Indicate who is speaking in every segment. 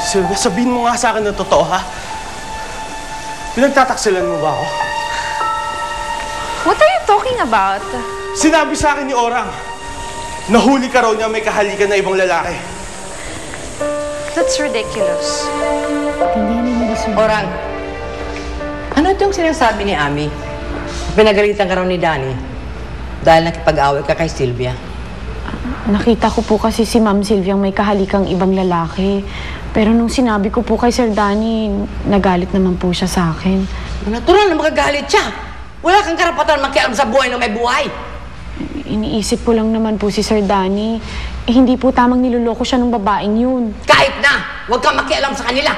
Speaker 1: Sylvia, sabihin mo nga sa akin na totoo, ha? Pinagtataksilan mo ba ako?
Speaker 2: What are you talking about?
Speaker 1: Sinabi sa akin ni Orang, nahuli ka raw niya may kahalikan na ibang lalaki.
Speaker 2: That's ridiculous.
Speaker 3: Orang, ano itong sinasabi ni Ami? Pinagalitan ka raw ni Danny dahil nakipag-away ka kay Sylvia.
Speaker 4: Nakita ko po kasi si Ma'am Sylvia may kahalikang ibang lalaki. Pero nung sinabi ko po kay Sir Danny, nagalit naman po siya sa akin.
Speaker 3: Natural na magagalit siya. Wala kang karapatan makialam sa buhay na may buhay.
Speaker 4: Iniisip ko lang naman po si Sir Danny. Hindi po tamang niloloko siya ng babaeng yun.
Speaker 3: Kahit na, huwag kang makialam sa kanila.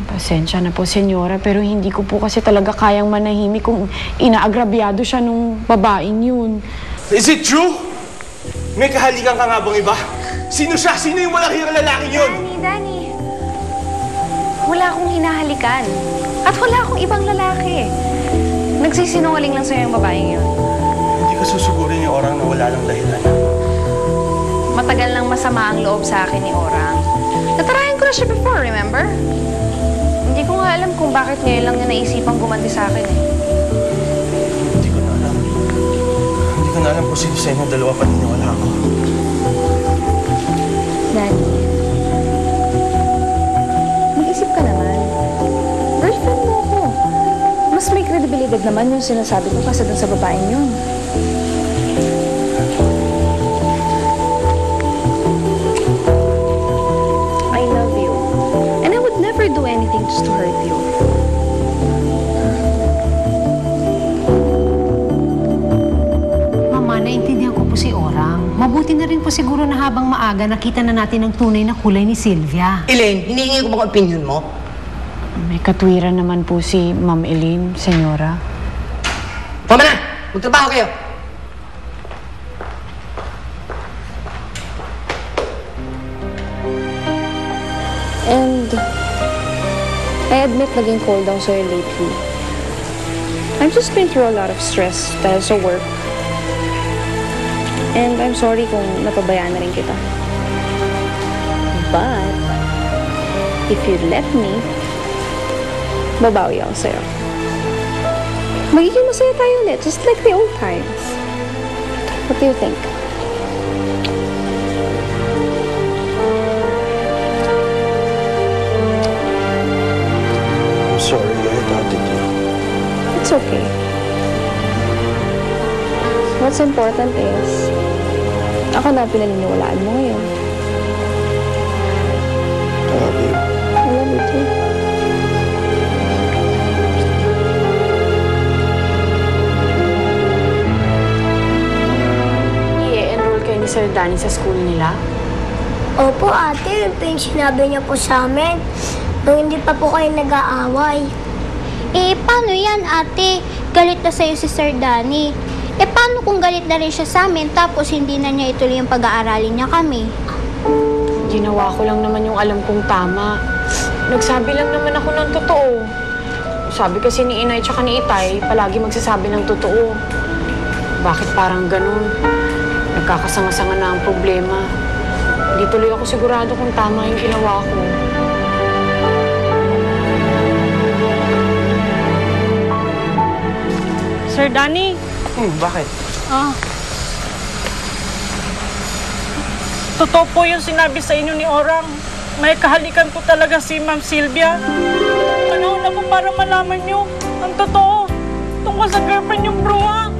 Speaker 4: Pasensya na po, senyora, pero hindi ko po kasi talaga kayang manahimik kung inaagrabyado siya nung babaeng yun.
Speaker 1: Is it true? May kahalikan ka nga bang iba? Sino siya? Sino yung malaking lalaking yun?
Speaker 2: Danny. Wala akong hinahalikan. At wala akong ibang lalaki. Nagsisinungaling lang sa'yo yung babaeng yun.
Speaker 1: Hindi ko susugurin yung Orang na wala lang dahilan.
Speaker 2: Matagal nang masama ang loob sa akin ni Orang. Natarayan ko na siya before, remember? Hindi ko nga alam kung bakit ngayon lang niya naisipang gumanti sa akin eh.
Speaker 1: Hindi ko na alam. Hindi ko na alam kung sino sa inyo dalawa paniniwala ako.
Speaker 2: Danny, mag-isip ka naman. Girlfriend mo ako. Mas may kredibilidad naman yung sinasabi ko kasi dun sa babaeng yun. I love you. And I would never do anything just to hurt you.
Speaker 5: Mama, naintindihan ko po si Orang. Mabuti na rin po siguro na habang maaga nakita na natin ang tunay na kulay ni Sylvia.
Speaker 3: Elaine, hinihingi ko bang opinion mo?
Speaker 4: May katwiran naman po si Ma'am Elaine, senyora.
Speaker 3: Tama na! Magtrabaho kayo!
Speaker 2: And I admit naging cold down sa'yo lately. I've just been through a lot of stress dahil sa work. And I'm sorry kung napabayaan na rin kita. But, if you let me, babawi ako sa'yo. Magiging masaya tayo ulit, just like the old times. What do you think?
Speaker 1: I'm sorry I doubted you.
Speaker 2: It's okay. What's important is, ako na pinaniniwalaan mo ngayon.
Speaker 1: I love you.
Speaker 2: I love you too.
Speaker 4: I-enroll kayo ni Sir Danny sa school nila?
Speaker 6: Opo, ate. Yun po yung sinabi niya po sa amin. Nung hindi pa po kayo nag-aaway.
Speaker 7: Eh, paano yan, ate? Galit na sa'yo si Sir Danny. Eh, paano kung galit na rin siya sa amin tapos hindi na niya ituloy yung pag-aaralin niya kami?
Speaker 4: Ginawa ko lang naman yung alam kong tama. Nagsabi lang naman ako ng totoo. Sabi kasi ni Inay tsaka ni Itay, palagi magsasabi ng totoo. Bakit parang ganun? Nagkakasanga-sanga na ang problema. Hindi tuloy ako sigurado kung tama yung ginawa ko.
Speaker 8: Sir Danny?
Speaker 1: Bakit?
Speaker 8: Totoo po yung sinabi sa inyo ni Orang. May kahalikan po talaga si Ma'am Sylvia. Panahon na po para malaman nyo ang totoo tungkol sa girlfriend yung bruha.